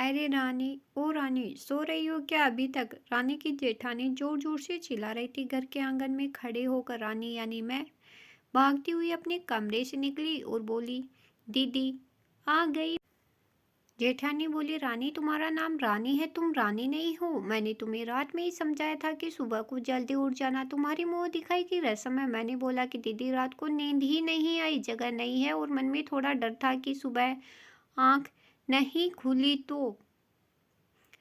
अरे रानी, ओ रानी, सो रही हो क्या अभी तक? रानी की जेठानी जोर जोर से चिल्ला रही थी। घर के आंगन में खड़े होकर रानी यानी मैं भागती हुई अपने कमरे से निकली और बोली, दीदी आ गई। जेठानी बोली, रानी तुम्हारा नाम रानी है, तुम रानी नहीं हो। मैंने तुम्हें रात में ही समझाया था कि सुबह को जल्दी उठ जाना। तुम्हारी मुंह दिखाई की रस्म है। मैंने बोला कि दीदी रात को नींद ही नहीं आई, जगह नहीं है, और मन में थोड़ा डर था कि सुबह आंख नहीं खुली तो।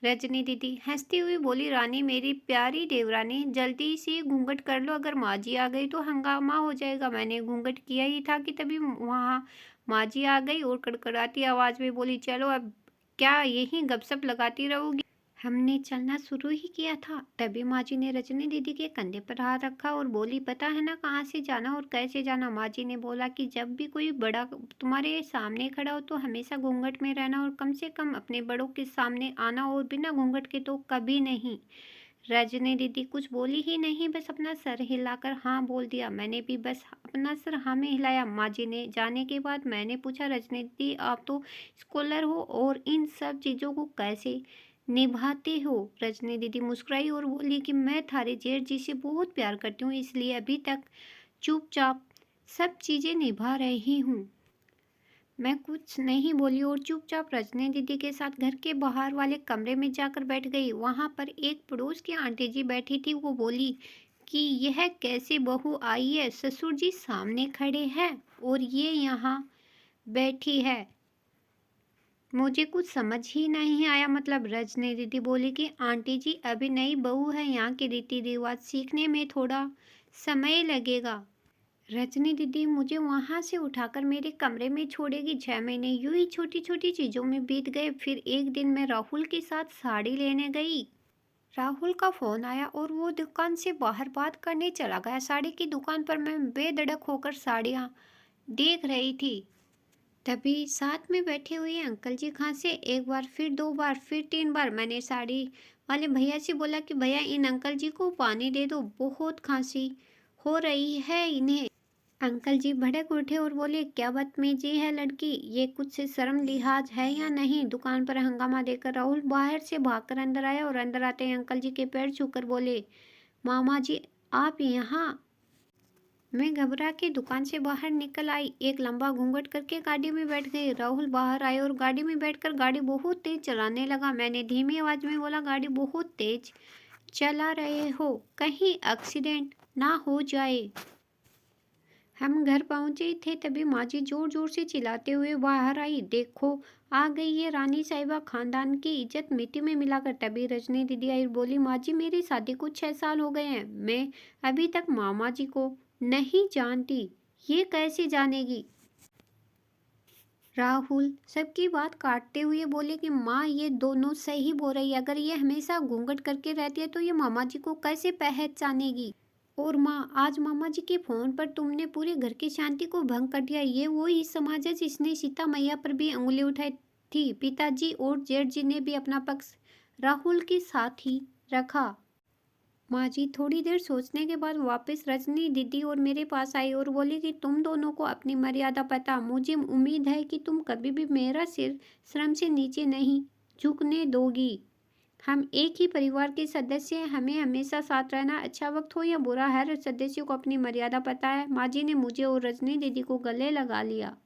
रजनी दीदी हंसती हुई बोली, रानी मेरी प्यारी देवरानी, जल्दी से घूंघट कर लो, अगर माँ जी आ गई तो हंगामा हो जाएगा। मैंने घूंघट किया ही था कि तभी वहाँ माँ जी आ गई और कड़कड़ाती आवाज़ में बोली, चलो अब क्या यहीं गपशप लगाती रहोगी? हमने चलना शुरू ही किया था, तभी माँ जी ने रजनी दीदी के कंधे पर हाथ रखा और बोली, पता है ना कहाँ से जाना और कैसे जाना? माँ जी ने बोला कि जब भी कोई बड़ा तुम्हारे सामने खड़ा हो तो हमेशा घूंघट में रहना, और कम से कम अपने बड़ों के सामने आना, और बिना घूंघट के तो कभी नहीं। रजनी दीदी कुछ बोली ही नहीं, बस अपना सर हिलाकर हाँ बोल दिया। मैंने भी बस अपना सर हाँ में हिलाया। माँ जी ने जाने के बाद मैंने पूछा, रजनी दीदी आप तो स्कॉलर हो और इन सब चीज़ों को कैसे निभाते हो? रजनी दीदी मुस्कुराई और बोली कि मैं थारे जेठ जी से बहुत प्यार करती हूँ, इसलिए अभी तक चुपचाप सब चीज़ें निभा रही हूँ। मैं कुछ नहीं बोली और चुपचाप रजनी दीदी के साथ घर के बाहर वाले कमरे में जाकर बैठ गई। वहां पर एक पड़ोस की आंटी जी बैठी थी। वो बोली कि यह कैसे बहू आई है? ससुर जी सामने खड़े हैं और ये यहाँ बैठी है। मुझे कुछ समझ ही नहीं आया। मतलब रजनी दीदी बोली कि आंटी जी अभी नई बहू है, यहाँ के रीति रिवाज सीखने में थोड़ा समय लगेगा। रजनी दीदी मुझे वहां से उठाकर मेरे कमरे में छोड़ेगी। 6 महीने यूं ही छोटी छोटी चीजों में बीत गए। फिर एक दिन मैं राहुल के साथ साड़ी लेने गई। राहुल का फोन आया और वो दुकान से बाहर बात करने चला गया। साड़ी की दुकान पर मैं बेधड़क होकर साड़ियाँ देख रही थी। तभी साथ में बैठे हुए अंकल जी खांसे। एक बार, फिर 2 बार, फिर 3 बार। मैंने साड़ी वाले भैया से बोला कि भैया इन अंकल जी को पानी दे दो, बहुत खांसी हो रही है इन्हें। अंकल जी भड़क उठे और बोले, क्या बदतमीजी है लड़की, ये कुछ से शर्म लिहाज है या नहीं? दुकान पर हंगामा देकर राहुल बाहर से भागकर अंदर आया और अंदर आते ही अंकल जी के पैर छूकर बोले, मामा जी आप यहाँ? मैं घबरा के दुकान से बाहर निकल आई, एक लंबा घूंघट करके गाड़ी में बैठ गई। राहुल बाहर आए और गाड़ी में बैठकर गाड़ी बहुत तेज चलाने लगा। मैंने धीमी आवाज में बोला, गाड़ी बहुत तेज चला रहे हो, कहीं एक्सीडेंट ना हो जाए। हम घर पहुंचे थे तभी माँ जी जोर जोर से चिल्लाते हुए बाहर आई, देखो आ गई है रानी साहिबा, खानदान की इज्जत मिट्टी में मिलाकर। तभी रजनी दीदी आई और बोली, माँ जी मेरी शादी को 6 साल हो गए हैं, मैं अभी तक मामा जी को नहीं जानती, ये कैसे जानेगी? राहुल सबकी बात काटते हुए बोले कि माँ ये दोनों सही बोल रही है, अगर ये हमेशा घूंघट करके रहती है तो ये मामा जी को कैसे पहचानेगी? और माँ आज मामा जी के फोन पर तुमने पूरे घर की शांति को भंग कर दिया। ये वो ही समाज है जिसने सीता मैया पर भी उंगली उठाई थी। पिताजी और जेठ जी ने भी अपना पक्ष राहुल के साथ ही रखा। माँ जी थोड़ी देर सोचने के बाद वापस रजनी दीदी और मेरे पास आई और बोली कि तुम दोनों को अपनी मर्यादा पता, मुझे उम्मीद है कि तुम कभी भी मेरा सिर शर्म से नीचे नहीं झुकने दोगी। हम एक ही परिवार के सदस्य हैं, हमें हमेशा साथ रहना, अच्छा वक्त हो या बुरा, हर सदस्य को अपनी मर्यादा पता है। माँ जी ने मुझे और रजनी दीदी को गले लगा लिया।